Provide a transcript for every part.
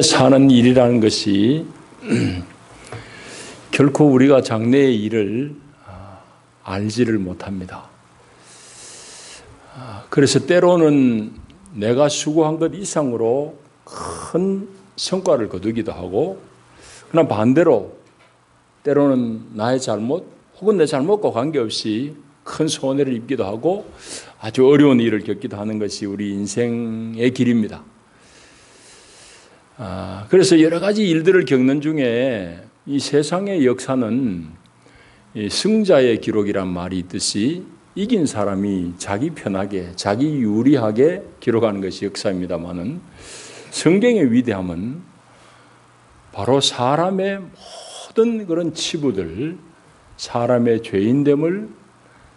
사는 일이라는 것이 결코 우리가 장래의 일을 알지를 못합니다. 그래서 때로는 내가 수고한 것 이상으로 큰 성과를 거두기도 하고, 그러나 반대로 때로는 나의 잘못 혹은 내 잘못과 관계없이 큰 손해를 입기도 하고 아주 어려운 일을 겪기도 하는 것이 우리 인생의 길입니다. 그래서 여러 가지 일들을 겪는 중에 이 세상의 역사는 승자의 기록이란 말이 있듯이 이긴 사람이 자기 편하게, 자기 유리하게 기록하는 것이 역사입니다만은, 성경의 위대함은 바로 사람의 모든 그런 치부들, 사람의 죄인됨을,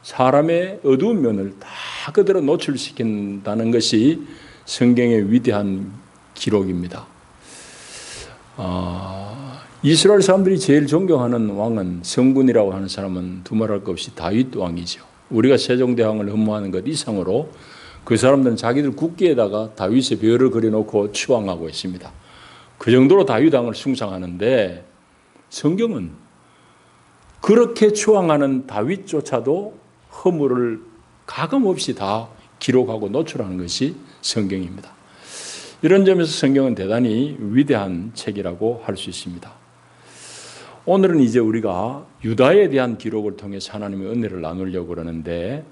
사람의 어두운 면을 다 그대로 노출시킨다는 것이 성경의 위대한 기록입니다. 이스라엘 사람들이 제일 존경하는 왕은, 성군이라고 하는 사람은 두말할 것 없이 다윗 왕이죠. 우리가 세종대왕을 흠모하는 것 이상으로 그 사람들은 자기들 국기에다가 다윗의 별을 그려놓고 추앙하고 있습니다. 그 정도로 다윗 왕을 숭상하는데, 성경은 그렇게 추앙하는 다윗조차도 허물을 가감없이 다 기록하고 노출하는 것이 성경입니다. 이런 점에서 성경은 대단히 위대한 책이라고 할 수 있습니다. 오늘은 이제 우리가 유다에 대한 기록을 통해서 하나님의 은혜를 나누려고 그러는데,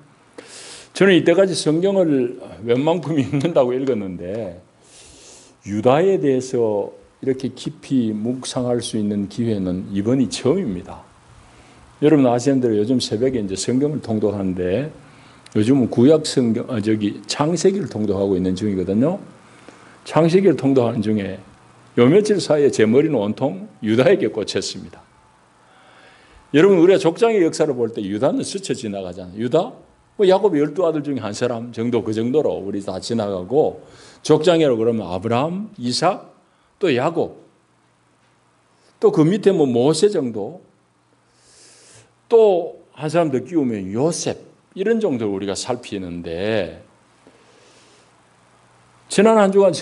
저는 이때까지 성경을 웬만큼 읽는다고 읽었는데 유다에 대해서 이렇게 깊이 묵상할 수 있는 기회는 이번이 처음입니다. 여러분 아시는 대로 요즘 새벽에 이제 성경을 통독하는데, 요즘은 구약 성경, 창세기를 통독하고 있는 중이거든요. 창세기를 통독하는 중에 요 며칠 사이에 제 머리는 온통 유다에게 꽂혔습니다. 여러분, 우리가 족장의 역사를 볼 때 유다는 스쳐 지나가잖아요. 유다? 야곱의 12아들 중에 한 사람 정도, 그 정도로 우리 다 지나가고, 족장이라고 그러면 아브라함, 이삭, 또 야곱, 또 그 밑에 모세 정도, 또 한 사람 더 끼우면 요셉, 이런 정도를 우리가 살피는데, 지난 한 주간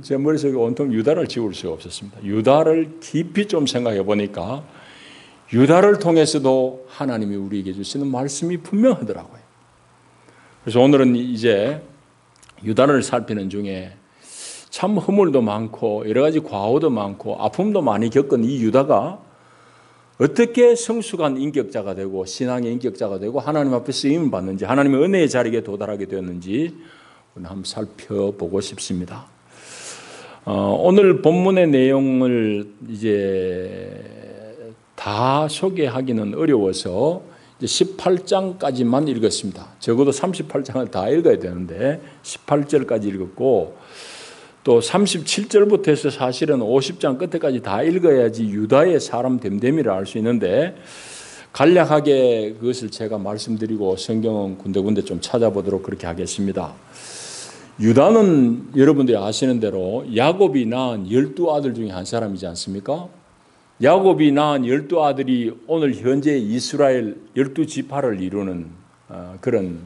제 머릿속에 온통 유다를 지울 수가 없었습니다. 유다를 깊이 좀 생각해 보니까 유다를 통해서도 하나님이 우리에게 주시는 말씀이 분명하더라고요. 그래서 오늘은 이제 유다를 살피는 중에 참 허물도 많고 여러 가지 과오도 많고 아픔도 많이 겪은 이 유다가 어떻게 성숙한 인격자가 되고 신앙의 인격자가 되고 하나님 앞에 쓰임을 받는지, 하나님의 은혜의 자리에 도달하게 되었는지 한번 살펴보고 싶습니다. 오늘 본문의 내용을 이제 다 소개하기는 어려워서 18장까지만 읽었습니다. 적어도 38장을 다 읽어야 되는데 18절까지 읽었고, 또 37절부터 해서 사실은 50장 끝에까지 다 읽어야지 유다의 사람 됨됨이를 알 수 있는데, 간략하게 그것을 제가 말씀드리고 성경은 군데군데 좀 찾아보도록 그렇게 하겠습니다. 유다는 여러분들이 아시는 대로 야곱이 낳은 12아들 중에 한 사람이지 않습니까? 야곱이 낳은 12아들이 오늘 현재 이스라엘 12지파를 이루는 그런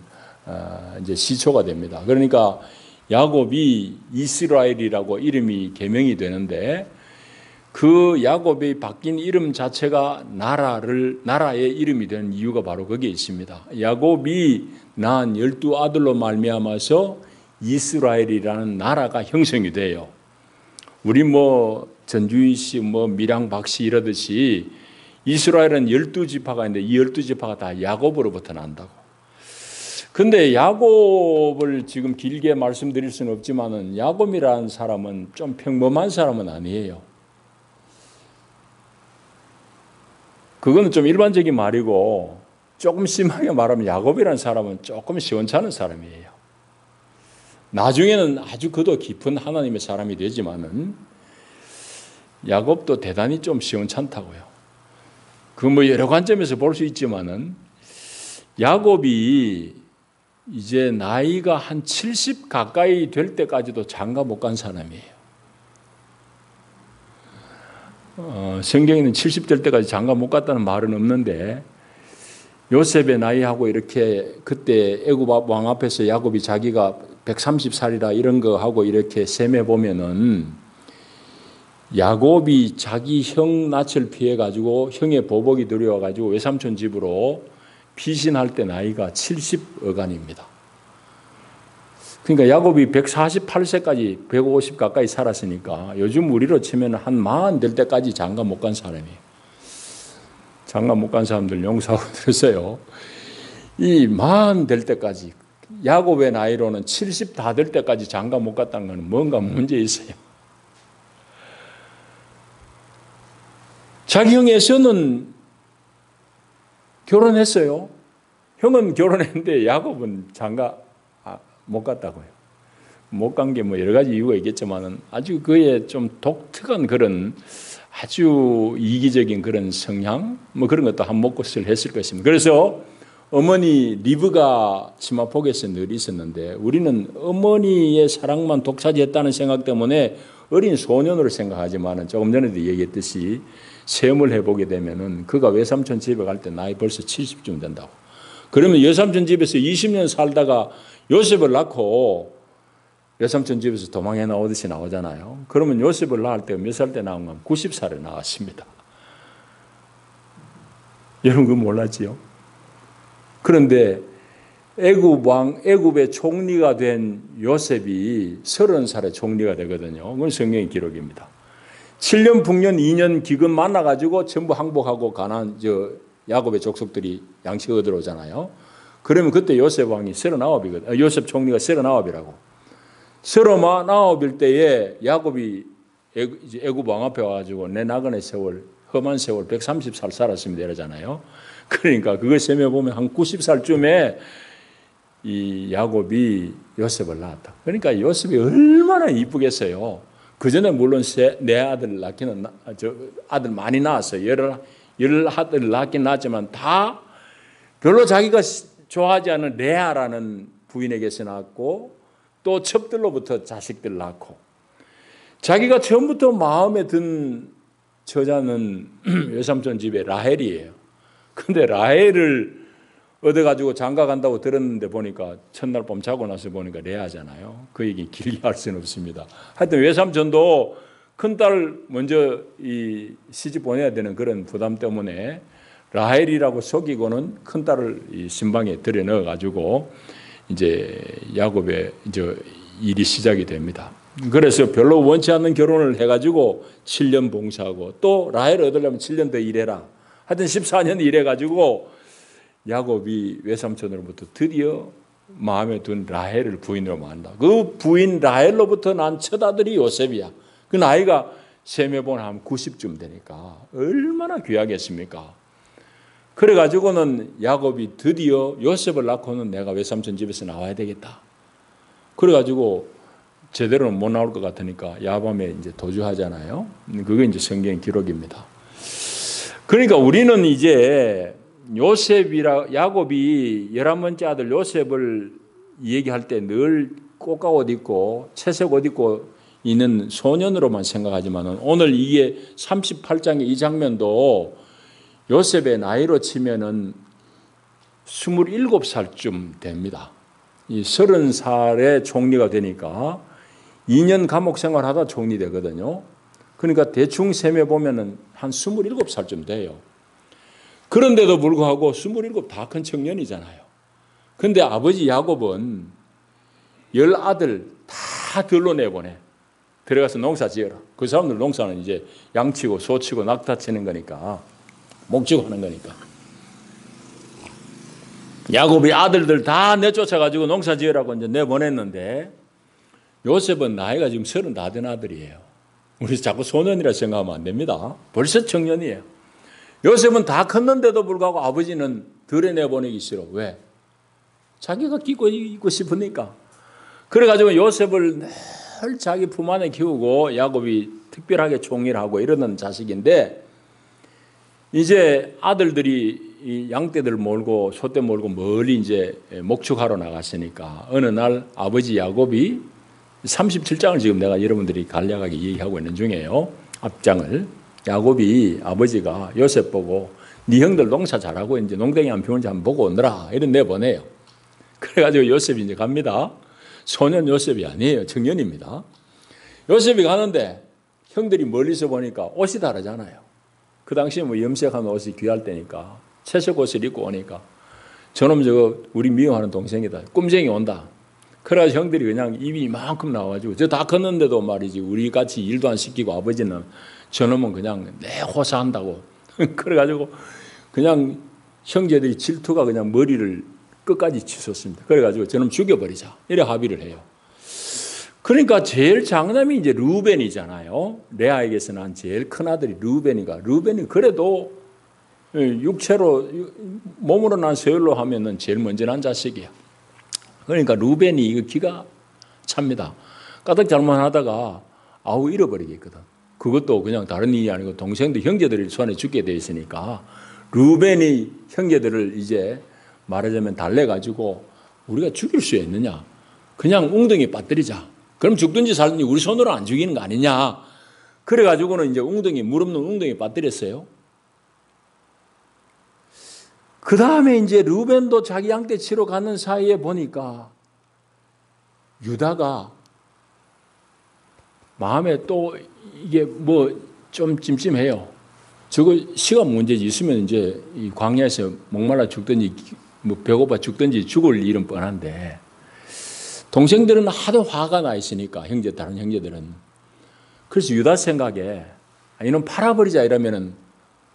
이제 시초가 됩니다. 그러니까 야곱이 이스라엘이라고 이름이 개명이 되는데, 그 야곱이 바뀐 이름 자체가 나라의 이름이 된 이유가 바로 거기에 있습니다. 야곱이 낳은 12아들로 말미암아서 이스라엘이라는 나라가 형성이 돼요. 우리 전주희 씨, 밀양 박 씨 이러듯이 이스라엘은 12지파가 있는데 이 12지파가 다 야곱으로부터 난다고. 근데 야곱을 지금 길게 말씀드릴 수는 없지만은 야곱이라는 사람은 좀 평범한 사람은 아니에요. 그거는 좀 일반적인 말이고, 조금 심하게 말하면 야곱이라는 사람은 조금 시원찮은 사람이에요. 나중에는 아주 그도 깊은 하나님의 사람이 되지만은 야곱도 대단히 좀 시원찮다고요. 여러 관점에서 볼 수 있지만은 야곱이 이제 나이가 한 70 가까이 될 때까지도 장가 못 간 사람이에요. 성경에는 70 될 때까지 장가 못 갔다는 말은 없는데, 요셉의 나이하고 이렇게 그때 애굽 왕 앞에서 야곱이 자기가 130살이라 이런 거 하고 이렇게 셈해 보면은 야곱이 자기 형 낯을 피해가지고 형의 보복이 두려워가지고 외삼촌 집으로 피신할 때 나이가 70어간입니다. 그러니까 야곱이 148세까지 150 가까이 살았으니까 요즘 우리로 치면 한 40 될 때까지 장가 못 간 사람이에요. 장가 못 간 사람들 용서하고 들었어요. 이 40 될 때까지, 야곱의 나이로는 70 다 될 때까지 장가 못 갔다는 건 뭔가 문제 있어요. 자기 형 에서는 결혼했어요. 형은 결혼했는데 야곱은 장가 못 갔다고요. 못 간 게 뭐 여러 가지 이유가 있겠지만은 아주 그의 좀 독특한 그런 아주 이기적인 그런 성향, 뭐 그런 것도 한 몫을 했을 것입니다. 그래서 어머니 리브가 치마폭에서 늘 있었는데 우리는 어머니의 사랑만 독차지했다는 생각 때문에 어린 소년으로 생각하지만은 조금 전에도 얘기했듯이 세움을 해보게 되면은 그가 외삼촌 집에 갈 때 나이 벌써 70쯤 된다고. 그러면 외삼촌 집에서 20년 살다가 요셉을 낳고 외삼촌 집에서 도망해 나오듯이 나오잖아요. 그러면 요셉을 낳을 때 몇 살 때 나온 건 90살에 나왔습니다. 여러분 그거 몰랐지요? 그런데 애굽의 총리가 된 요셉이 30살에 총리가 되거든요. 그건 성경의 기록입니다. 7년 풍년 2년 기근 만나가지고 전부 항복하고 가나안 야곱의 족속들이 양식 얻으러 오잖아요. 그러면 그때 요셉 왕이 39이거든요. 요셉 총리가 39이라고. 39일 때에 야곱이 애굽 왕 앞에 와가지고 내 나그네 세월, 험한 세월 130살 살았습니다 이러잖아요. 그러니까 그걸 세며보면 한 90살쯤에 이 야곱이 요셉을 낳았다. 그러니까 요셉이 얼마나 이쁘겠어요. 그 전에 물론 내 아들 낳기는 아들 많이 낳았어요. 열 아들 낳긴 낳았지만 다 별로 자기가 좋아하지 않은 레아라는 부인에게서 낳았고 또 첩들로부터 자식들 낳고 자기가 처음부터 마음에 든 처자는 외삼촌 집에 라헬이에요. 근데 라헬을 얻어가지고 장가 간다고 들었는데 보니까 첫날 밤 자고 나서 보니까 레아잖아요. 그 얘기 길게 할 수는 없습니다. 하여튼 외삼촌도 큰딸 먼저 이 시집 보내야 되는 그런 부담 때문에 라헬이라고 속이고는 큰딸을 이 신방에 들여 넣어가지고 이제 야곱의 이제 일이 시작이 됩니다. 그래서 별로 원치 않는 결혼을 해가지고 7년 봉사하고 또 라헬을 얻으려면 7년 더 일해라. 하여튼 14년 일해가지고 야곱이 외삼촌으로부터 드디어 마음에 든 라헬을 부인으로 만나. 그 부인 라헬로부터 난 첫 아들이 요셉이야. 그 나이가 세매보면 한 90쯤 되니까 얼마나 귀하겠습니까? 그래가지고는 야곱이 드디어 요셉을 낳고는 내가 외삼촌 집에서 나와야 되겠다. 그래가지고 제대로는 못 나올 것 같으니까 야밤에 이제 도주하잖아요. 그게 이제 성경 기록입니다. 그러니까 우리는 이제 야곱이 11번째 아들 요셉을 얘기할 때 늘 꽃가 옷 입고 채색 옷 입고 있는 소년으로만 생각하지만 오늘 이게 38장의 이 장면도 요셉의 나이로 치면은 27살쯤 됩니다. 이 30살에 총리가 되니까 2년 감옥 생활하다 총리 되거든요. 그러니까 대충 세매 보면은 한 27살쯤 돼요. 그런데도 불구하고 27 다 큰 청년이잖아요. 그런데 아버지 야곱은 10아들 다 들로 내보내. 들어가서 농사 지어라. 그 사람들 농사는 이제 양치고 소치고 낙타 치는 거니까 목지고 하는 거니까. 야곱이 아들들 다 내쫓아가지고 농사 지으라고 이제 내보냈는데 요셉은 나이가 지금 30 다 된 아들이에요. 우리 자꾸 소년이라 생각하면 안 됩니다. 벌써 청년이에요. 요셉은 다 컸는데도 불구하고 아버지는 덜에 내보내기 싫어. 왜? 자기가 있고 싶으니까. 그래가지고 요셉을 늘 자기 품 안에 키우고 야곱이 특별하게 총리를 하고 이러는 자식인데 이제 아들들이 이 양떼들 몰고 소떼 몰고 멀리 이제 목축하러 나갔으니까 어느 날 아버지 야곱이 37장을 지금 내가 여러분들이 간략하게 얘기하고 있는 중이에요. 앞장을. 야곱이 아버지가 요셉 보고 네 형들 농사 잘하고 이제 농땡이 한 피운지 한번 보고 오느라 이런 내보내요. 그래가지고 요셉이 이제 갑니다. 소년 요셉이 아니에요. 청년입니다. 요셉이 가는데 형들이 멀리서 보니까 옷이 다르잖아요. 그 당시에 뭐 염색하면 옷이 귀할 때니까 채색 옷을 입고 오니까 저놈 저거 우리 미워하는 동생이다. 꼼쟁이 온다. 그래서 형들이 그냥 입이 이만큼 나와가지고 저 다 컸는데도 말이지 우리 같이 일도 안 시키고 아버지는 저놈은 그냥 내 호사한다고 그래가지고 그냥 형제들이 질투가 그냥 머리를 끝까지 치솟습니다. 그래가지고 저놈 죽여버리자 이래 합의를 해요. 그러니까 제일 장남이 이제 르우벤이잖아요. 레아에게서 난 제일 큰 아들이 르우벤이가 르우벤이 그래도 육체로 몸으로 난 서열로 하면은 제일 먼저 난 자식이야. 그러니까 르우벤이 이거 기가 찹니다. 까딱 잘못하다가 아우 잃어버리겠거든. 그것도 그냥 다른 일이 아니고 동생들 형제들이 손에 죽게 돼 있으니까 르우벤이 형제들을 이제 말하자면 달래가지고 우리가 죽일 수 있느냐? 그냥 웅덩이 빠뜨리자. 그럼 죽든지 살든지 우리 손으로 안 죽이는 거 아니냐? 그래가지고는 이제 물 없는 웅덩이 빠뜨렸어요. 그 다음에 이제 르우벤도 자기 양떼 치러 가는 사이에 보니까 유다가 마음에 또 이게 뭐 좀 찜찜해요. 저거 시간 문제지 있으면 이제 이 광야에서 목말라 죽든지 뭐 배고파 죽든지 죽을 일은 뻔한데 동생들은 하도 화가 나 있으니까 다른 형제들은 그래서 유다 생각에 이놈 팔아버리자 이러면은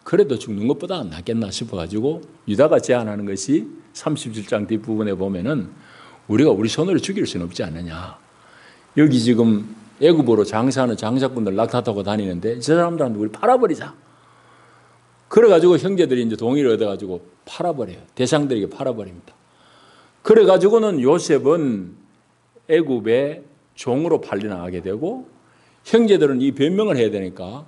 그래도 죽는 것보다 안 낫겠나 싶어가지고 유다가 제안하는 것이 37장 뒷부분에 보면은 우리가 우리 손으로 죽일 수는 없지 않느냐. 여기 지금 애굽으로 장사하는 장사꾼들 낙타 타고 다니는데 저 사람들한테 우리 팔아버리자. 그래가지고 형제들이 이제 동의를 얻어가지고 팔아버려요. 대상들에게 팔아버립니다. 그래가지고는 요셉은 애굽의 종으로 팔려나가게 되고 형제들은 이 변명을 해야 되니까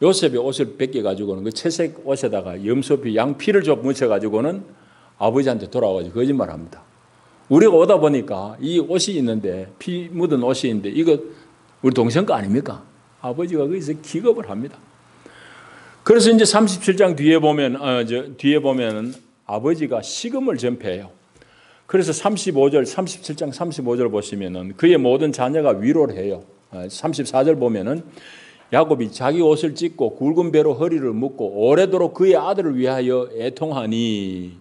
요셉의 옷을 벗겨가지고는 그 채색 옷에다가 염소피, 양피를 좀 묻혀가지고는 아버지한테 돌아와가지고 거짓말합니다. 우리가 오다 보니까 이 옷이 있는데 피 묻은 옷이 있는데 이거 우리 동생 거 아닙니까? 아버지가 거기서 기겁을 합니다. 그래서 이제 37장 뒤에 보면 아버지가 식음을 전폐해요. 그래서 37장 35절 보시면은 그의 모든 자녀가 위로를 해요. 34절 보면은 야곱이 자기 옷을 찢고 굵은 배로 허리를 묶고 오래도록 그의 아들을 위하여 애통하니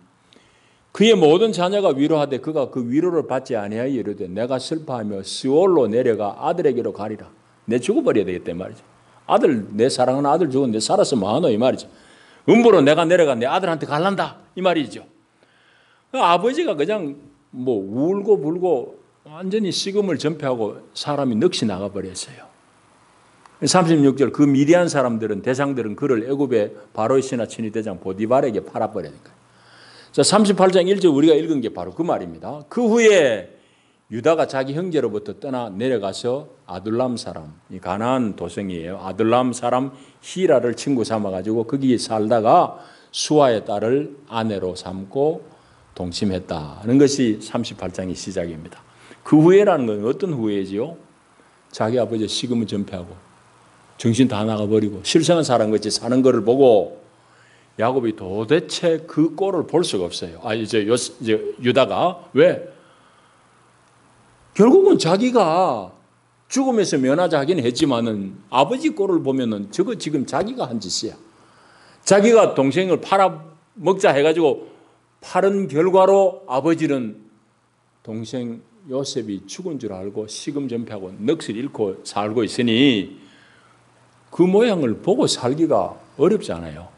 그의 모든 자녀가 위로하되 그가 그 위로를 받지 아니하여 이르되 내가 슬퍼하며 스올로 내려가 아들에게로 가리라. 내 죽어버려야 되겠다 이 말이죠. 아들 내 사랑하는 아들 죽었는데 살아서 뭐하노 이 말이죠. 음부로 내가 내려가 내 아들한테 갈란다 이 말이죠. 아버지가 그냥 뭐 울고 불고 완전히 식음을 전폐하고 사람이 넋이 나가버렸어요. 36절 그 미디안 사람들은 대상들은 그를 애굽의 바로의 신하 친위대장 보디발에게 팔아버리니까. 자, 38장 1절 우리가 읽은 게 바로 그 말입니다. 그 후에 유다가 자기 형제로부터 떠나 내려가서 아둘람 사람, 이 가나안 도성이에요. 아둘람 사람 히라를 친구 삼아가지고 거기에 살다가 수아의 딸을 아내로 삼고 동침했다는 것이 38장의 시작입니다. 그 후에라는 건 어떤 후회지요? 자기 아버지의 식음을 전폐하고 정신 다 나가버리고 실생한 사람 같이 사는 것을 보고 야곱이 도대체 그 꼴을 볼 수가 없어요. 이제 유다가 왜? 결국은 자기가 죽음에서 면하자 하긴 했지만은 아버지 꼴을 보면은 저거 지금 자기가 한 짓이야. 자기가 동생을 팔아먹자 해가지고 팔은 결과로 아버지는 동생 요셉이 죽은 줄 알고 식음 전폐하고 넋을 잃고 살고 있으니 그 모양을 보고 살기가 어렵잖아요.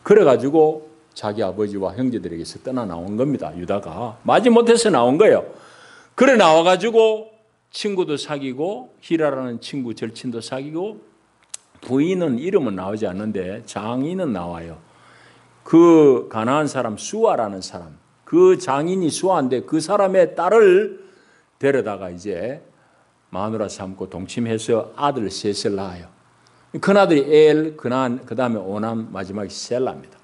그래가지고 자기 아버지와 형제들에게서 떠나 나온 겁니다. 유다가 마지못해서 나온 거예요. 그래 나와가지고 친구도 사귀고 히라라는 친구 절친도 사귀고 부인은 이름은 나오지 않는데 장인은 나와요. 그 가나안 사람 수아라는 사람 그 장인이 수아인데 그 사람의 딸을 데려다가 이제 마누라 삼고 동침해서 아들 셋을 낳아요. 큰아들이 엘, 그나안, 그 다음에 오남, 마지막에 셀라입니다.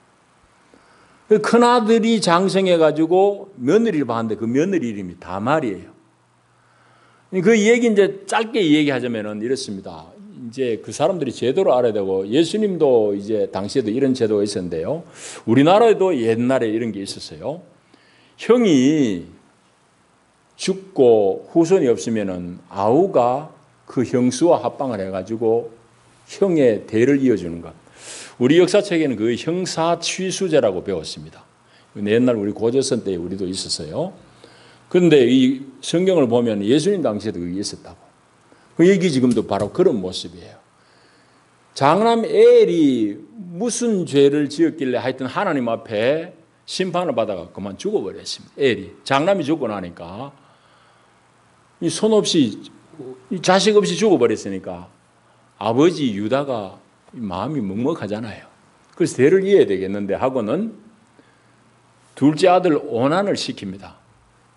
큰아들이 장성해가지고 며느리를 봤는데 그 며느리 이름이 다말이에요. 그 얘기 이제 짧게 얘기하자면은 이렇습니다. 이제 그 사람들이 제도를 알아야 되고 예수님도 이제 당시에도 이런 제도가 있었는데요. 우리나라에도 옛날에 이런 게 있었어요. 형이 죽고 후손이 없으면은 아우가 그 형수와 합방을 해가지고 형의 대를 이어주는 것. 우리 역사책에는 그 형사취수제라고 배웠습니다. 옛날 우리 고조선 때 우리도 있었어요. 그런데 이 성경을 보면 예수님 당시에도 그게 있었다고. 그 얘기 지금도 바로 그런 모습이에요. 장남 엘이 무슨 죄를 지었길래 하여튼 하나님 앞에 심판을 받아가 그만 죽어버렸습니다. 엘이. 장남이 죽고 나니까 이 손 없이 자식 없이 죽어버렸으니까 아버지 유다가 마음이 먹먹하잖아요. 그래서 대를 이어야 되겠는데 하고는 둘째 아들 오난을 시킵니다.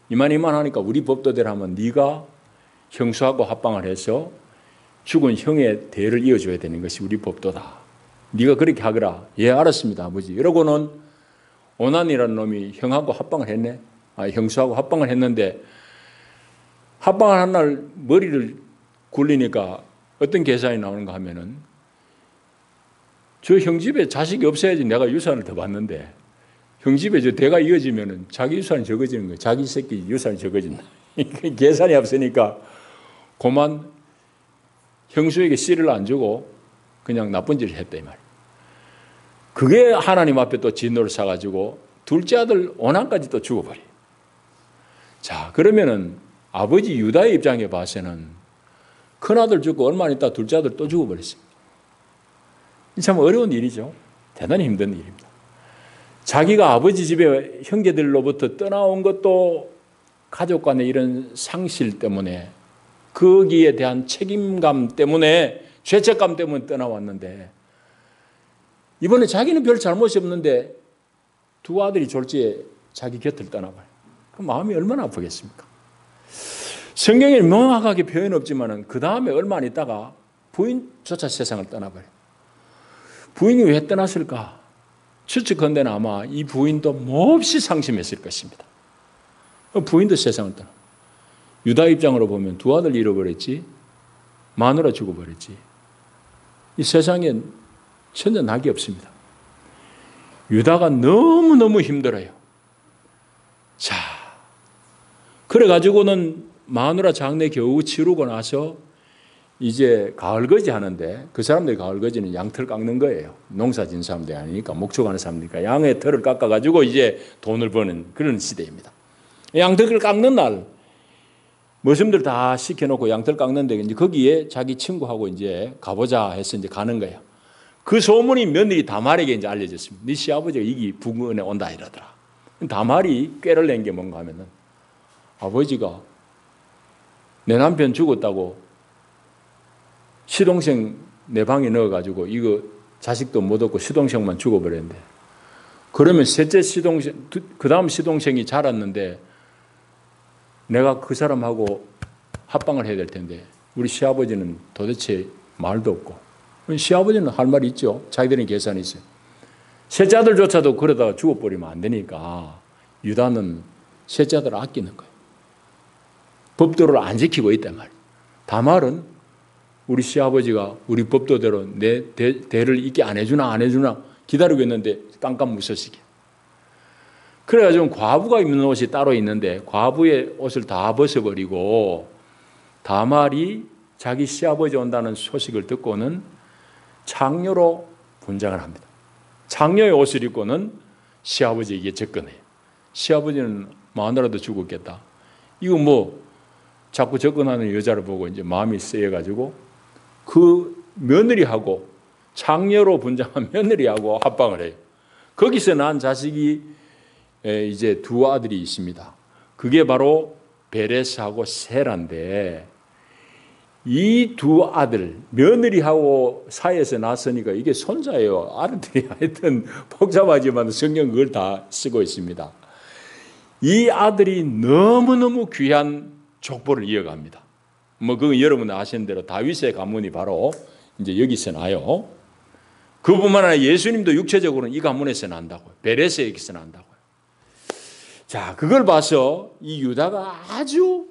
이만 하니까 우리 법도대로 하면 네가 형수하고 합방을 해서 죽은 형의 대를 이어줘야 되는 것이 우리 법도다. 네가 그렇게 하거라. 예, 알았습니다, 아버지. 이러고는 오난이라는 놈이 형하고 합방을 했네. 형수하고 합방을 했는데 합방을 한 날 머리를 굴리니까 어떤 계산이 나오는가 하면은 저 형 집에 자식이 없어야지 내가 유산을 더 받는데 형 집에 저 대가 이어지면은 자기 유산이 적어지는 거예요. 자기 새끼 유산이 적어진다. 계산이 없으니까 그만 형수에게 씨를 안 주고 그냥 나쁜 짓을 했다 이 말이에요. 그게 하나님 앞에 또 진노를 사가지고 둘째 아들 오난까지 또 죽어버려요. 자, 그러면은 아버지 유다의 입장에 봐서는 큰아들 죽고 얼마 있다 둘째 아들 또 죽어버렸습니다. 참 어려운 일이죠. 대단히 힘든 일입니다. 자기가 아버지 집에 형제들로부터 떠나온 것도 가족 간의 이런 상실 때문에 거기에 대한 책임감 때문에 죄책감 때문에 떠나왔는데 이번에 자기는 별 잘못이 없는데 두 아들이 졸지에 자기 곁을 떠나버려요. 그 마음이 얼마나 아프겠습니까? 성경에 명확하게 표현 없지만 그 다음에 얼마 안 있다가 부인조차 세상을 떠나버려요. 부인이 왜 떠났을까? 추측컨대는 아마 이 부인도 몹시 상심했을 것입니다. 부인도 세상을 떠나. 유다 입장으로 보면 두 아들 잃어버렸지, 마누라 죽어버렸지. 이 세상엔 전혀 낙이 없습니다. 유다가 너무너무 힘들어요. 자, 그래가지고는 마누라 장례 겨우 치르고 나서 이제 가을거지 하는데 그 사람들이 가을거지는 양털 깎는 거예요. 농사 지은 사람들이 아니니까 목축하는 사람들이니까 양의 털을 깎아가지고 이제 돈을 버는 그런 시대입니다. 양털을 깎는 날 머슴들 다 시켜놓고 양털 깎는데 이제 거기에 자기 친구하고 이제 가보자 해서 이제 가는 거예요. 그 소문이 며느리 다말에게 이제 알려졌습니다. 네 시아버지가 이기 부근에 온다 이러더라. 다말이 꾀를 낸 게 뭔가 하면은 아버지가 내 남편 죽었다고 시동생 내 방에 넣어가지고 이거 자식도 못 얻고 시동생만 죽어버렸는데 그러면 셋째 시동생 그 다음 시동생이 자랐는데 내가 그 사람하고 합방을 해야 될 텐데 우리 시아버지는 도대체 말도 없고 시아버지는 할 말이 있죠. 자기들은 계산이 있어요. 셋째 아들조차도 그러다가 죽어버리면 안 되니까 유다는 셋째 아들을 아끼는 거예요. 법도를 안 지키고 있단 말이에요. 다말은 우리 시아버지가 우리 법도대로 내 대를 잊게 안 해주나 기다리고 있는데 깜깜무소식이야. 그래가지고 과부가 입는 옷이 따로 있는데 과부의 옷을 다 벗어버리고 다말이 자기 시아버지 온다는 소식을 듣고는 창녀로 분장을 합니다. 창녀의 옷을 입고는 시아버지에게 접근해요. 시아버지는 마누라도 죽었겠다. 이거 뭐 자꾸 접근하는 여자를 보고 이제 마음이 쓰여가지고 그 며느리하고 창녀로 분장한 며느리하고 합방을 해요. 거기서 난 자식이 이제 두 아들이 있습니다. 그게 바로 베레스하고 세라인데 이 두 아들 며느리하고 사이에서 났으니까 이게 손자예요. 아들들이 하여튼 복잡하지만 성경 그걸 다 쓰고 있습니다. 이 아들이 너무너무 귀한 족보를 이어갑니다. 뭐 그건 여러분 아시는 대로 다윗의 가문이 바로 이제 여기서 나요. 그뿐만 아니라 예수님도 육체적으로는 이 가문에서 난다고요. 베레스에게서 난다고요. 자, 그걸 봐서 이 유다가 아주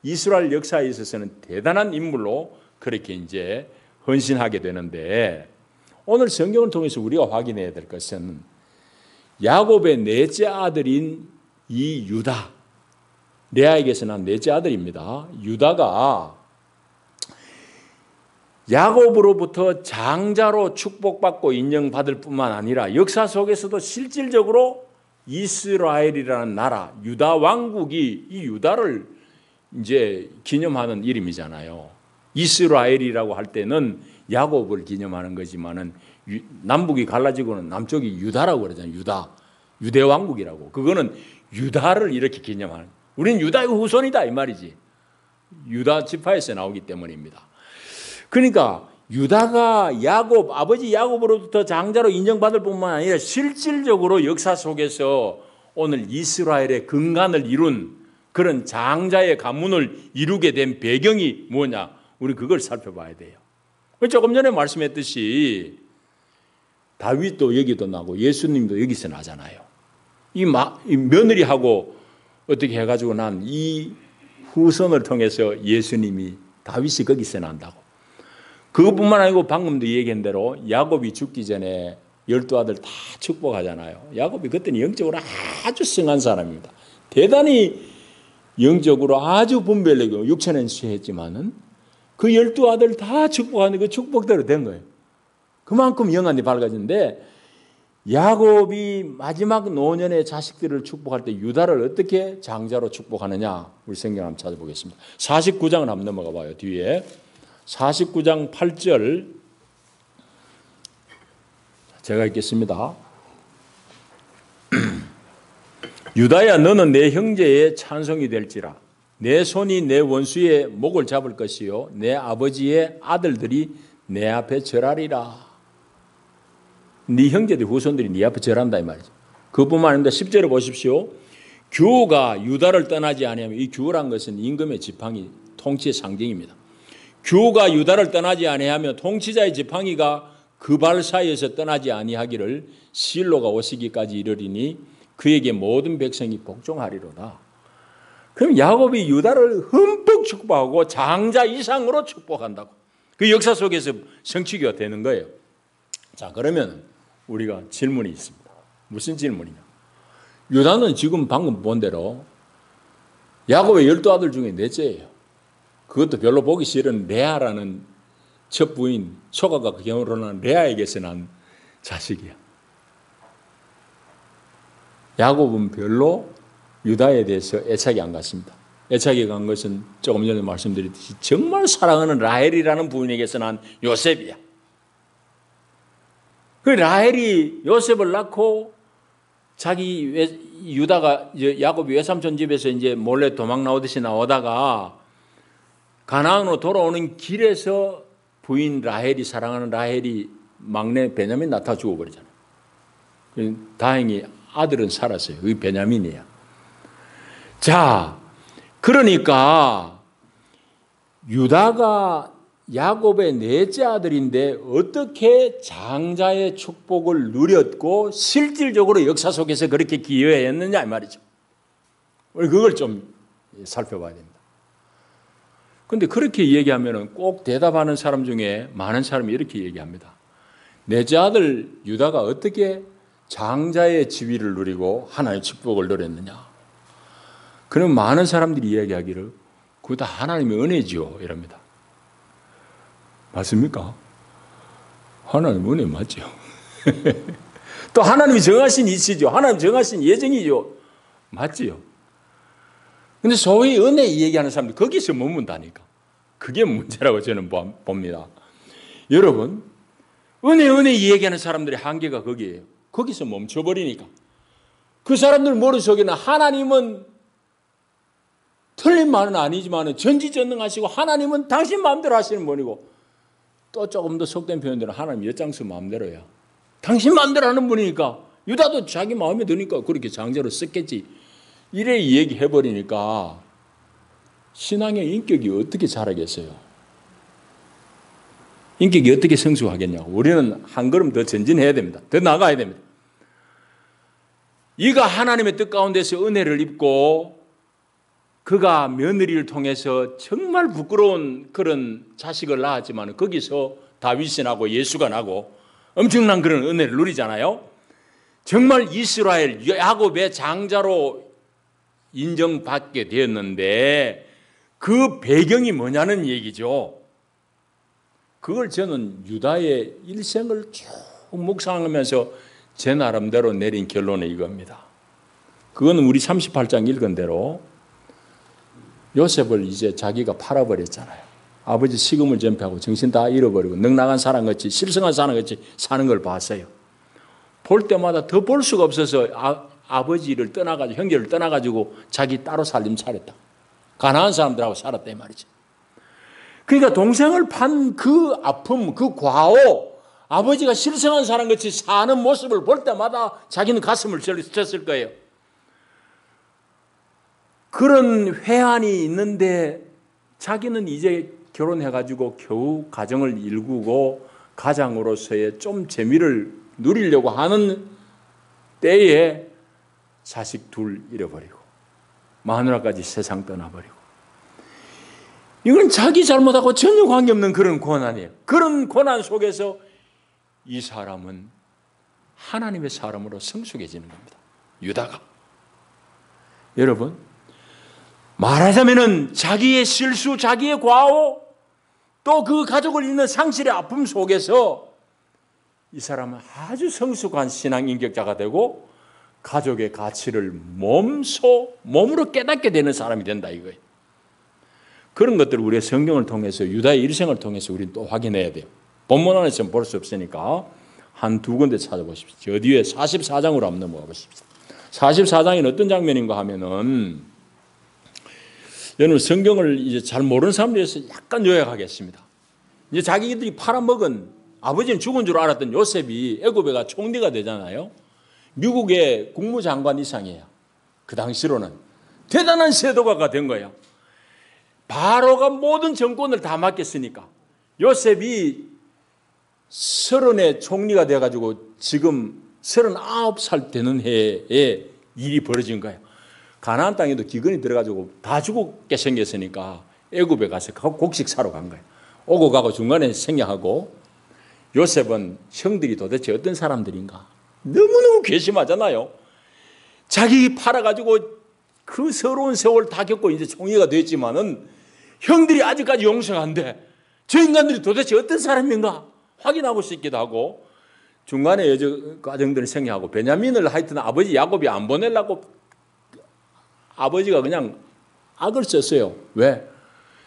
이스라엘 역사에 있어서는 대단한 인물로 그렇게 이제 헌신하게 되는데 오늘 성경을 통해서 우리가 확인해야 될 것은 야곱의 넷째 아들인 이 유다, 레아에게서 난 넷째 아들입니다. 유다가 야곱으로부터 장자로 축복받고 인정받을 뿐만 아니라 역사 속에서도 실질적으로 이스라엘이라는 나라, 유다 왕국이 이 유다를 이제 기념하는 이름이잖아요. 이스라엘이라고 할 때는 야곱을 기념하는 거지만은 남북이 갈라지고는 남쪽이 유다라고 그러잖아요. 유대 왕국이라고. 그거는 유다를 이렇게 기념하는. 우리는 유다의 후손이다 이 말이지. 유다 지파에서 나오기 때문입니다. 그러니까 유다가 아버지 야곱으로부터 장자로 인정받을 뿐만 아니라 실질적으로 역사 속에서 오늘 이스라엘의 근간을 이룬 그런 장자의 가문을 이루게 된 배경이 뭐냐? 우리 그걸 살펴봐야 돼요. 조금 전에 말씀했듯이 다윗도 여기도 나고 예수님도 여기서 나잖아요. 이 며느리하고 어떻게 해가지고 난 이 후손을 통해서 예수님이 다윗이 거기서 난다고. 그것뿐만 아니고 방금도 얘기한 대로 야곱이 죽기 전에 12아들 다 축복하잖아요. 야곱이 그때는 영적으로 아주 성한 사람입니다. 대단히 영적으로 아주 분별력이 육체는 쇠했지만은 그 12아들 다 축복하는데 그 축복대로 된 거예요. 그만큼 영안이 밝아졌는데 야곱이 마지막 노년의 자식들을 축복할 때 유다를 어떻게 장자로 축복하느냐 우리 성경 한번 찾아보겠습니다. 49장을 한번 넘어가 봐요. 뒤에 49장 8절 제가 읽겠습니다. 유다야 너는 내 형제의 찬송이 될지라 내 손이 내 원수의 목을 잡을 것이요 내 아버지의 아들들이 내 앞에 절하리라. 네 형제들 후손들이 네 앞에 절한다 이 말이죠. 그뿐만 아니라 10절에 보십시오. 규가 유다를 떠나지 아니하면 이 규란 것은 임금의 지팡이 통치의 상징입니다. 규가 유다를 떠나지 아니하며 통치자의 지팡이가 그 발 사이에서 떠나지 아니하기를 실로가 오시기까지 이르리니 그에게 모든 백성이 복종하리로다. 그럼 야곱이 유다를 흠뻑 축복하고 장자 이상으로 축복한다고. 그 역사 속에서 성취가 되는 거예요. 자, 그러면 우리가 질문이 있습니다. 무슨 질문이냐? 유다는 지금 방금 본 대로 야곱의 12아들 중에 넷째예요. 그것도 별로 보기 싫은 레아라는 첫 부인 소가가 결혼한 레아에게서 난 자식이야. 야곱은 별로 유다에 대해서 애착이 안 갔습니다. 애착이 간 것은 조금 전에 말씀드렸듯이 정말 사랑하는 라헬이라는 부인에게서 난 요셉이야. 그 라헬이 요셉을 낳고 유다가 야곱이 외삼촌 집에서 이제 몰래 도망 나오듯이 나오다가 가나안으로 돌아오는 길에서 부인 라헬이 사랑하는 라헬이 막내 베냐민 낳다 죽어버리잖아요. 다행히 아들은 살았어요. 그 베냐민이야. 자, 그러니까 유다가 야곱의 넷째 아들인데 어떻게 장자의 축복을 누렸고 실질적으로 역사 속에서 그렇게 기여했느냐 이 말이죠. 우리 그걸 좀 살펴봐야 됩니다. 그런데 그렇게 얘기하면 꼭 대답하는 사람 중에 많은 사람이 이렇게 얘기합니다. 넷째 아들 유다가 어떻게 장자의 지위를 누리고 하나님의 축복을 누렸느냐. 그럼 많은 사람들이 이야기하기를 그거 다 하나님의 은혜지요 이럽니다. 맞습니까? 하나님 은혜 맞죠. 또 하나님이 정하신 이치죠. 하나님 정하신 예정이죠. 맞지요. 근데 소위 은혜 얘기하는 사람들 거기서 머문다니까. 그게 문제라고 저는 봅니다. 여러분, 은혜 얘기하는 사람들의 한계가 거기에요. 거기서 멈춰버리니까. 그 사람들 머릿속에는 하나님은 틀린 말은 아니지만 전지전능하시고 하나님은 당신 마음대로 하시는 분이고 또 조금 더 속된 표현대로 하나님 엿장수 마음대로야. 당신 마음대로 하는 분이니까 유다도 자기 마음에 드니까 그렇게 장자로 썼겠지. 이래 얘기해버리니까 신앙의 인격이 어떻게 자라겠어요? 인격이 어떻게 성숙하겠냐고. 우리는 한 걸음 더 전진해야 됩니다. 더 나가야 됩니다. 이가 하나님의 뜻 가운데서 은혜를 입고 그가 며느리를 통해서 정말 부끄러운 그런 자식을 낳았지만 거기서 다윗이 나고 예수가 나고 엄청난 그런 은혜를 누리잖아요. 정말 이스라엘 야곱의 장자로 인정받게 되었는데 그 배경이 뭐냐는 얘기죠. 그걸 저는 유다의 일생을 쭉 묵상하면서 제 나름대로 내린 결론은 이겁니다. 그건 우리 38장 읽은 대로 요셉을 이제 자기가 팔아버렸잖아요. 아버지 식음을 전폐하고 정신 다 잃어버리고 넉나간 사람같이 실성한 사람같이 사는 걸 봤어요. 볼 때마다 더 볼 수가 없어서 아버지를 떠나가지고 형제를 떠나가지고 자기 따로 살림 차렸다. 가난한 사람들하고 살았다 이 말이지. 그러니까 동생을 판 그 아픔, 그 과오, 아버지가 실성한 사람같이 사는 모습을 볼 때마다 자기는 가슴을 쳤을 거예요. 그런 회한이 있는데 자기는 이제 결혼해가지고 겨우 가정을 일구고 가장으로서의 좀 재미를 누리려고 하는 때에 자식 둘 잃어버리고 마누라까지 세상 떠나버리고, 이건 자기 잘못하고 전혀 관계없는 그런 고난이에요. 그런 고난 속에서 이 사람은 하나님의 사람으로 성숙해지는 겁니다. 유다가. 여러분, 말하자면은 자기의 실수, 자기의 과오, 또 그 가족을 잃는 상실의 아픔 속에서 이 사람은 아주 성숙한 신앙 인격자가 되고 가족의 가치를 몸으로 깨닫게 되는 사람이 된다 이거예요. 그런 것들을 우리의 성경을 통해서 유다의 일생을 통해서 우리는 또 확인해야 돼요. 본문 안에서는 볼 수 없으니까 한 두 군데 찾아보십시오. 저 뒤에 44장으로 한번 넘어가 보십시오. 44장에는 어떤 장면인가 하면은, 여러분 성경을 이제 잘 모르는 사람들에 대해서 약간 요약하겠습니다. 이제 자기들이 팔아먹은, 아버지는 죽은 줄 알았던 요셉이 애굽에 가 총리가 되잖아요. 미국의 국무장관 이상이에요. 그 당시로는 대단한 세도가가 된 거예요. 바로가 모든 정권을 다 맡겼으니까. 요셉이 30에 총리가 돼가지고 지금 39살 되는 해에 일이 벌어진 거예요. 가나안 땅에도 기근이 들어가지고 다 죽게 생겼으니까 애굽에 가서 곡식 사러 간 거예요. 오고 가고 중간에 생략하고, 요셉은 형들이 도대체 어떤 사람들인가 너무너무 괘씸하잖아요. 자기 팔아가지고 그 서러운 세월 다 겪고 이제 총리가 됐지만은 형들이 아직까지 용서가 안 돼. 저 인간들이 도대체 어떤 사람인가 확인하고 싶기도 하고, 중간에 여러 과정들을 생략하고, 베냐민을 하여튼 아버지 야곱이 안 보내려고 아버지가 그냥 악을 썼어요. 왜?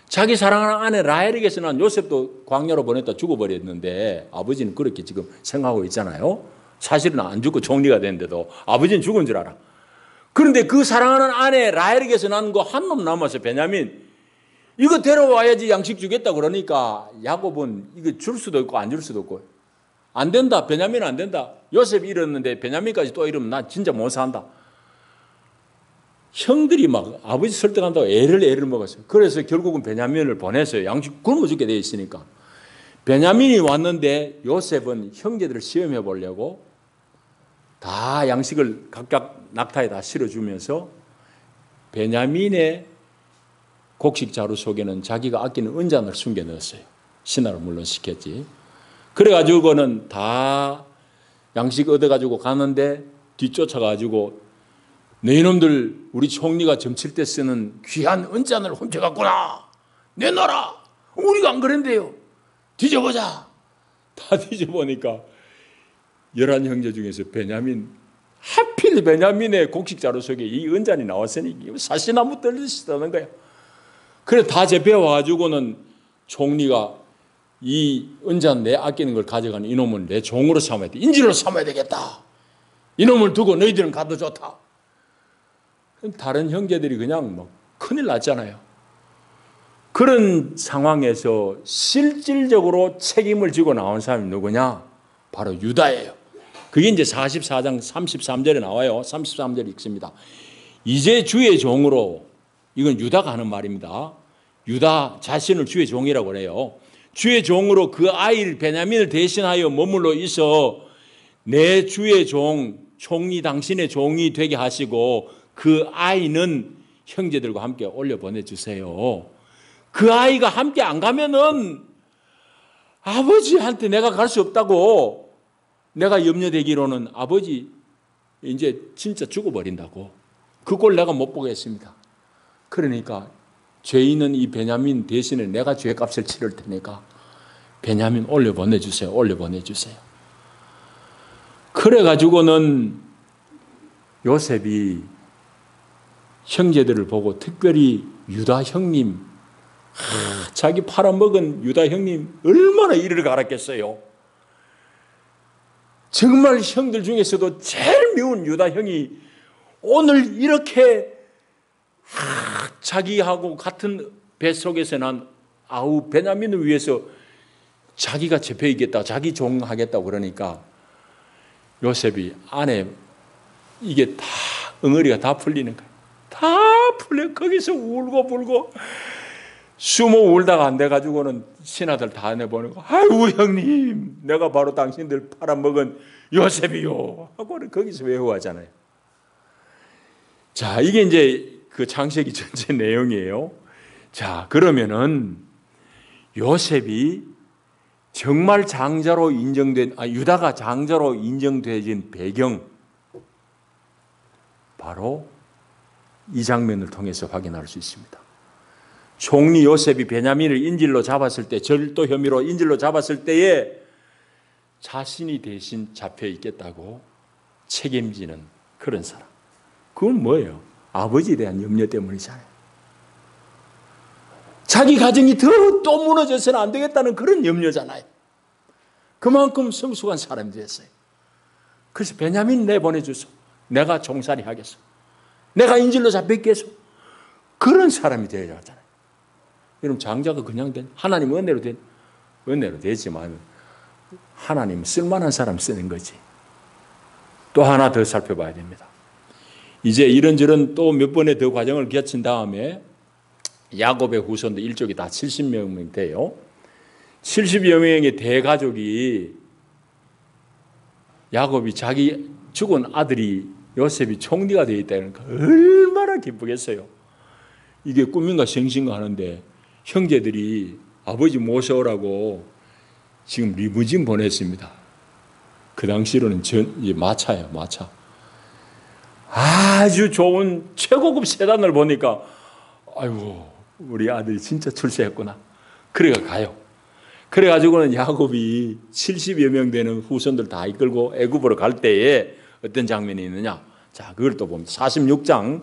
자기 사랑하는 아내 라헬에게서 난 요셉도 광야로 보냈다 죽어버렸는데 아버지는 그렇게 지금 생각하고 있잖아요. 사실은 안 죽고 총리가 됐는데도 아버지는 죽은 줄 알아. 그런데 그 사랑하는 아내 라헬에게서 난 거 한 놈 남았어요. 베냐민. 이거 데려와야지 양식 주겠다 그러니까 야곱은 이거 줄 수도 있고 안 줄 수도 있고, 안 된다. 베냐민은 안 된다. 요셉이 이랬는데 베냐민까지 또 이러면 나 진짜 못 산다. 형들이 막 아버지 설득한다고 애를 먹었어요. 그래서 결국은 베냐민을 보냈어요. 양식 굶어 죽게 돼 있으니까. 베냐민이 왔는데 요셉은 형제들을 시험해 보려고 다 양식을 각각 낙타에 다 실어주면서 베냐민의 곡식 자루 속에는 자기가 아끼는 은잔을 숨겨 넣었어요. 신하를 물론 시켰지. 그래가지고는 다 양식 얻어가지고 가는데 뒤쫓아가지고 너희놈들 우리 총리가 점칠 때 쓰는 귀한 은잔을 훔쳐갔구나. 내놔라. 우리가 안 그랬는데요. 뒤져보자. 다 뒤져보니까 11형제 중에서 베냐민, 하필 베냐민의 곡식 자루 속에 이 은잔이 나왔으니 사시나무 떨리시다는 거야. 그래 다 잡혀와가지고는 총리가 이 은잔 내 아끼는 걸 가져가는 이놈은 내 종으로 삼아야 돼. 인질로 삼아야 되겠다. 이놈을 두고 너희들은 가도 좋다. 다른 형제들이 그냥 뭐 큰일 났잖아요. 그런 상황에서 실질적으로 책임을 지고 나온 사람이 누구냐? 바로 유다예요. 그게 이제 44장 33절에 나와요. 33절 읽습니다. 이제 주의 종으로, 이건 유다가 하는 말입니다. 유다 자신을 주의 종이라고 해요. 주의 종으로 그 아이를 베냐민을 대신하여 머물러 있어 내 주의 종, 총리 당신의 종이 되게 하시고 그 아이는 형제들과 함께 올려 보내주세요. 그 아이가 함께 안 가면은 아버지한테 내가 갈 수 없다고, 내가 염려되기로는 아버지 이제 진짜 죽어버린다고, 그 꼴 내가 못 보겠습니다. 그러니까 죄인은 이 베냐민 대신에 내가 죄값을 치를 테니까 베냐민 올려보내주세요. 올려보내주세요. 그래가지고는 요셉이 형제들을 보고 특별히 유다 형님, 자기 팔아먹은 유다 형님 얼마나 이를 갈았겠어요. 정말 형들 중에서도 제일 미운 유다 형이 오늘 이렇게 자기하고 같은 뱃속에서 난 아우 베냐민을 위해서 자기가 잡혀있겠다, 자기 종하겠다고 그러니까 요셉이 안에 이게 다 엉어리가 다 풀리는 거예요. 다 풀려. 거기서 울고 불고 숨어 울다가 안 돼가지고는 신하들 다 내보내고, 아이고 형님, 내가 바로 당신들 팔아먹은 요셉이요 하고는 거기서 외워하잖아요. 자, 이게 이제 그 창세기 전체 내용이에요. 자, 그러면은 요셉이 정말 장자로 인정된, 유다가 장자로 인정되어진 배경, 바로 이 장면을 통해서 확인할 수 있습니다. 총리 요셉이 베냐민을 인질로 잡았을 때, 절도 혐의로 인질로 잡았을 때에 자신이 대신 잡혀 있겠다고 책임지는 그런 사람. 그건 뭐예요? 아버지에 대한 염려 때문이잖아요. 자기 가정이 또 무너져서는 안 되겠다는 그런 염려잖아요. 그만큼 성숙한 사람이 됐어요. 그래서 베냐민 내보내주소. 내가 종살이 하겠소. 내가 인질로 잡혔겠소. 그런 사람이 되어야 하잖아요. 여러분, 장자가 그냥 된, 하나님 은혜로 된, 은혜로 되지만 하나님 쓸만한 사람 쓰는 거지. 또 하나 더 살펴봐야 됩니다. 이제 이런저런 또 몇 번의 더 과정을 거친 다음에 야곱의 후손도 일족이 다 70명 돼요. 70여 명의 대가족이 야곱이 자기 죽은 아들이 요셉이 총리가 되어 있다니까 얼마나 기쁘겠어요. 이게 꿈인가 생신가 하는데 형제들이 아버지 모셔오라고 지금 리무진 보냈습니다. 그 당시로는 마차예요, 마차. 아주 좋은 최고급 세단을 보니까 아이고 우리 아들이 진짜 출세했구나. 그래가 가요. 그래가지고는 야곱이 70여 명 되는 후손들 다 이끌고 애굽으로 갈 때에 어떤 장면이 있느냐. 자, 그걸 또 봅니다. 46장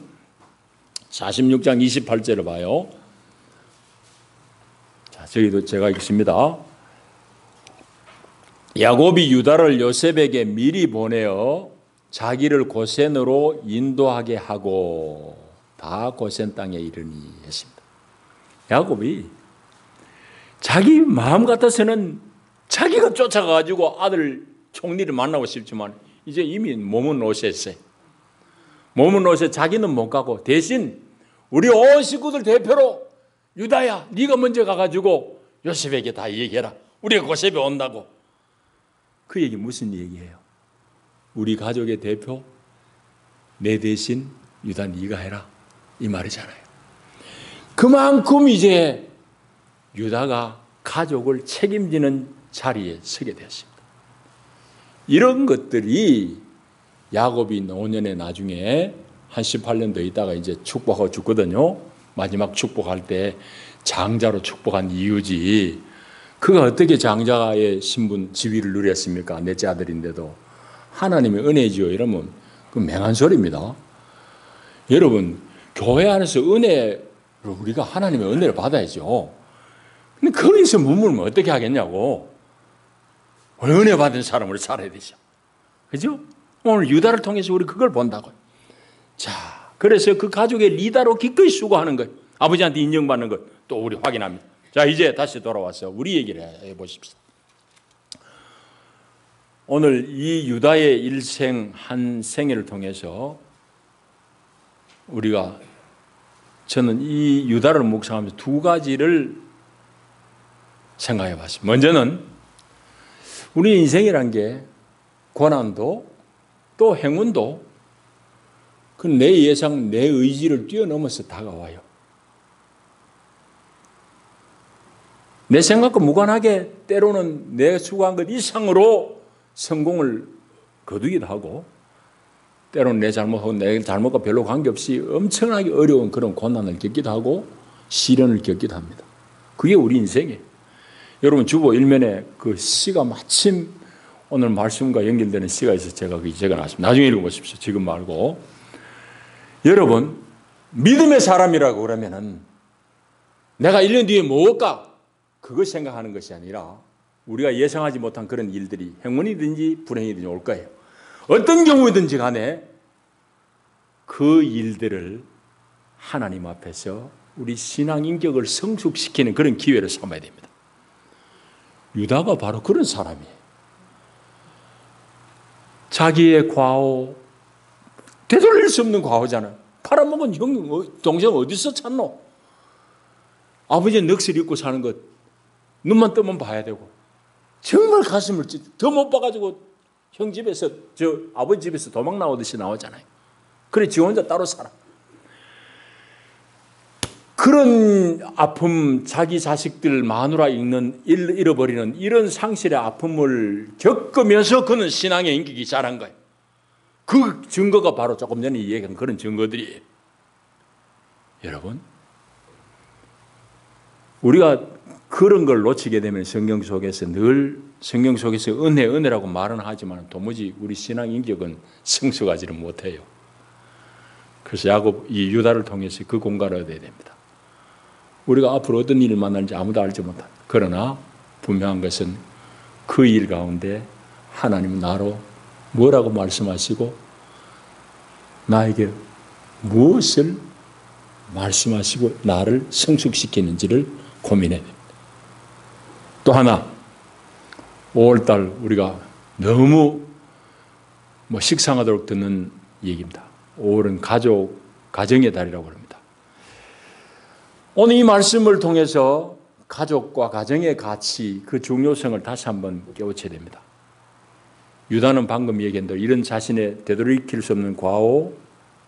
28절을 봐요. 자, 저기도 제가 읽습니다. 야곱이 유다를 요셉에게 미리 보내어 자기를 고센으로 인도하게 하고 다 고센 땅에 이르니 했습니다. 야곱이 자기 마음 같아서는 자기가 쫓아가가지고 아들 총리를 만나고 싶지만 이제 이미 몸은 옷에 있어요. 몸은 옷에 자기는 못 가고 대신 우리 온 식구들 대표로 유다야 네가 먼저 가가지고 요셉에게 다 얘기해라. 우리가 고셉에 온다고. 그 얘기 무슨 얘기예요? 우리 가족의 대표 내 대신 유다 네가 해라 이 말이잖아요. 그만큼 이제 유다가 가족을 책임지는 자리에 서게 되었습니다. 이런 것들이 야곱이 노년에 나중에 한 18년 더 있다가 이제 축복하고 죽거든요. 마지막 축복할 때 장자로 축복한 이유지. 그가 어떻게 장자의 신분 지위를 누렸습니까? 넷째 아들인데도. 하나님의 은혜지요 이러면 그 맹한 소리입니다. 여러분, 교회 안에서 은혜로 우리가 하나님의 은혜를 받아야죠. 근데 거기서 머물면 어떻게 하겠냐고. 은혜 받은 사람으로 살아야 되죠. 그죠? 오늘 유다를 통해서 우리 그걸 본다고요. 자, 그래서 그 가족의 리더로 기꺼이 수고하는 것, 아버지한테 인정받는 것, 또 우리 확인합니다. 자, 이제 다시 돌아와서 우리 얘기를 해보십시다. 오늘 이 유다의 일생 한 생애를 통해서 우리가 저는 이 유다를 묵상하면서 두 가지를 생각해 봤습니다. 먼저는 우리 인생이란 게 고난도 또 행운도 그 내 예상, 내 의지를 뛰어넘어서 다가와요. 내 생각과 무관하게 때로는 내 수고한 것 이상으로 성공을 거두기도 하고 때로는 내 잘못하고 내 잘못과 별로 관계없이 엄청나게 어려운 그런 고난을 겪기도 하고 시련을 겪기도 합니다. 그게 우리 인생이에요. 여러분 주보 일면에 그 시가 마침 오늘 말씀과 연결되는 시가 있어서 제가 적어놨습니다. 나중에 읽어보십시오. 지금 말고. 여러분 믿음의 사람이라고 그러면은 내가 1년 뒤에 뭐 올까? 그거 생각하는 것이 아니라 우리가 예상하지 못한 그런 일들이 행운이든지 불행이든지 올 거예요. 어떤 경우든지 간에 그 일들을 하나님 앞에서 우리 신앙 인격을 성숙시키는 그런 기회를 삼아야 됩니다. 유다가 바로 그런 사람이에요. 자기의 과오, 되돌릴 수 없는 과오잖아요. 팔아먹은 형, 동생 어디서 찾노? 아버지는 넋을 잃고 사는 것 눈만 뜨면 봐야 되고 정말 가슴을 더 못 봐가지고 형 집에서 아버지 집에서 도망 나오듯이 나오잖아요. 그래 지 혼자 따로 살아. 그런 아픔, 자기 자식들 마누라 잃어버리는 이런 상실의 아픔을 겪으면서 그는 신앙의 인격이 자란 거예요. 그 증거가 바로 조금 전에 얘기한 그런 증거들이에요. 여러분, 우리가 그런 걸 놓치게 되면 성경 속에서 은혜라고 말은 하지만 도무지 우리 신앙 인격은 성숙하지는 못해요. 그래서 야곱 이 유다를 통해서 그 공간을 얻어야 됩니다. 우리가 앞으로 어떤 일을 만날지 아무도 알지 못한다. 그러나 분명한 것은 그 일 가운데 하나님은 나로 뭐라고 말씀하시고 나에게 무엇을 말씀하시고 나를 성숙시키는지를 고민해야 됩니다. 또 하나 5월달 우리가 너무 식상하도록 듣는 얘기입니다. 5월은 가정의 달이라고 합니다. 오늘 이 말씀을 통해서 가족과 가정의 가치, 그 중요성을 다시 한번 깨우쳐야 됩니다. 유다는 방금 얘기한 대로 이런 자신의 되돌이킬 수 없는 과오,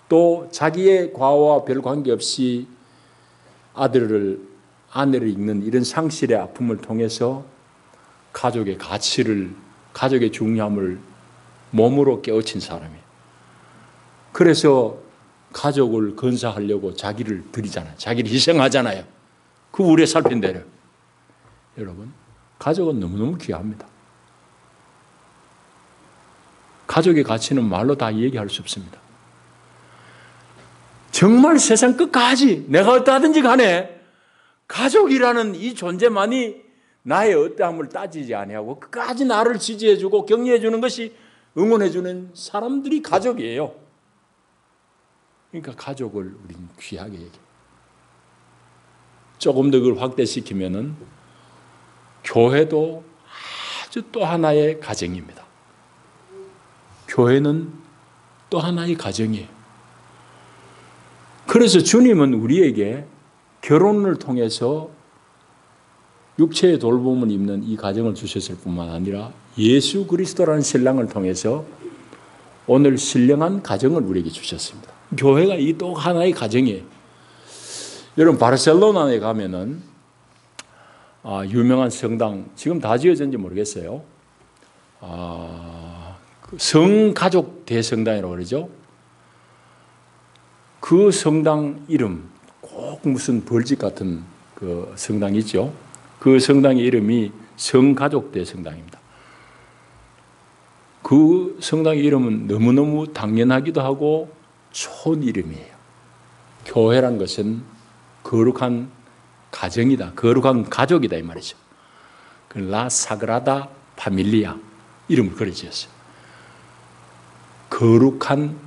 또 자기의 과오와 별 관계없이 아내를 잃는 이런 상실의 아픔을 통해서 가족의 가치를, 가족의 중요함을 몸으로 깨우친 사람이에요. 그래서 가족을 건사하려고 자기를 드리잖아요. 자기를 희생하잖아요. 그 우리에 살핀대로. 여러분, 가족은 너무너무 귀합니다. 가족의 가치는 말로 다 얘기할 수 없습니다. 정말 세상 끝까지 내가 어떠하든지 간에 가족이라는 이 존재만이 나의 어떠함을 따지지 아니하고 끝까지 나를 지지해주고 격려해주는 것이 응원해주는 사람들이 가족이에요. 그러니까 가족을 우리는 귀하게 얘기해요. 조금 더 그걸 확대시키면은 교회도 아주 또 하나의 가정입니다. 교회는 또 하나의 가정이에요. 그래서 주님은 우리에게 결혼을 통해서 육체의 돌봄을 입는 이 가정을 주셨을 뿐만 아니라 예수 그리스도라는 신랑을 통해서 오늘 신령한 가정을 우리에게 주셨습니다. 교회가 이 또 하나의 가정이에요. 여러분 바르셀로나에 가면은 유명한 성당, 지금 다 지어졌는지 모르겠어요. 성가족 대성당이라고 그러죠. 그 성당 이름, 꼭 무슨 벌집 같은 그 성당이 있죠. 그 성당의 이름이 성가족 대성당입니다. 그 성당의 이름은 너무너무 당연하기도 하고 좋은 이름이에요. 교회란 것은 거룩한 가정이다. 거룩한 가족이다 이 말이죠. 라 사그라다 파밀리아 이름을 그래 지었어요. 거룩한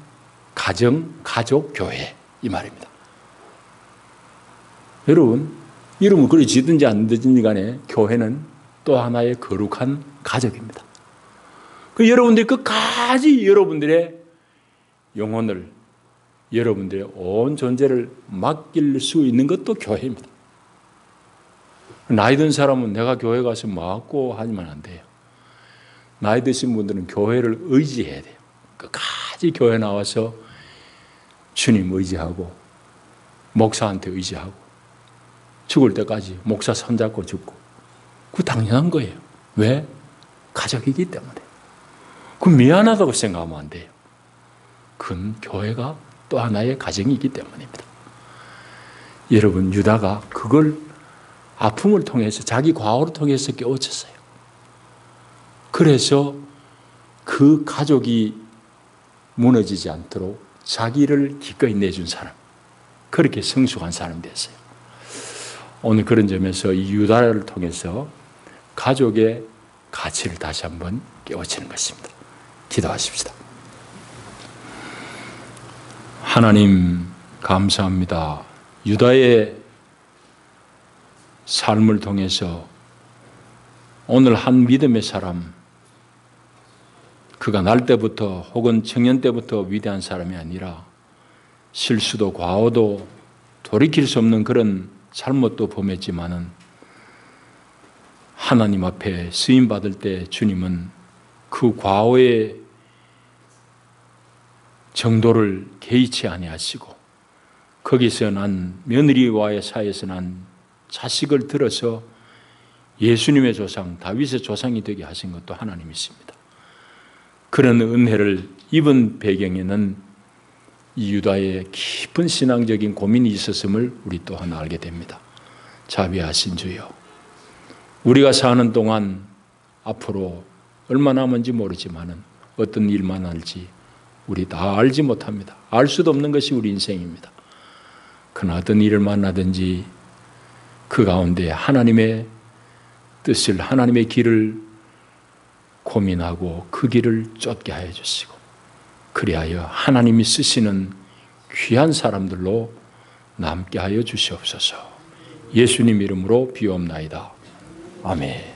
가정, 가족, 교회 이 말입니다. 여러분 이름을 그래 지든지 안 지든지 간에 교회는 또 하나의 거룩한 가족입니다. 그 여러분들이 끝까지 여러분들의 영혼을, 여러분들의 온 존재를 맡길 수 있는 것도 교회입니다. 나이 든 사람은 내가 교회 가서 뭐하고 하지만 안 돼요. 나이 드신 분들은 교회를 의지해야 돼요. 끝까지 교회 나와서 주님 의지하고 목사한테 의지하고 죽을 때까지 목사 손잡고 죽고 그거 당연한 거예요. 왜? 가족이기 때문에. 그건 미안하다고 생각하면 안 돼요. 그건 교회가 또 하나의 가정이기 때문입니다. 여러분 유다가 그걸 아픔을 통해서 자기 과오를 통해서 깨우쳤어요. 그래서 그 가족이 무너지지 않도록 자기를 기꺼이 내준 사람, 그렇게 성숙한 사람이 됐어요. 오늘 그런 점에서 이 유다를 통해서 가족의 가치를 다시 한번 깨우치는 것입니다. 기도하십시다. 하나님 감사합니다. 유다의 삶을 통해서 오늘 한 믿음의 사람, 그가 날 때부터 혹은 청년 때부터 위대한 사람이 아니라 실수도 과오도 돌이킬 수 없는 그런 잘못도 범했지만은 하나님 앞에 쓰임받을 때 주님은 그 과오의 정도를 개의치 아니하시고 거기서 난 며느리와의 사이에서 난 자식을 들어서 예수님의 조상 다윗의 조상이 되게 하신 것도 하나님이십니다. 그런 은혜를 입은 배경에는 이 유다의 깊은 신앙적인 고민이 있었음을 우리 또한 알게 됩니다. 자비하신 주여, 우리가 사는 동안 앞으로 얼마 남은지 모르지만은 어떤 일만 할지 우리 다 알지 못합니다. 알 수도 없는 것이 우리 인생입니다. 그러나 어떤 일을 만나든지 그 가운데 하나님의 뜻을, 하나님의 길을 고민하고 그 길을 쫓게 하여 주시고, 그리하여 하나님이 쓰시는 귀한 사람들로 남게 하여 주시옵소서. 예수님 이름으로 비옵나이다. 아멘.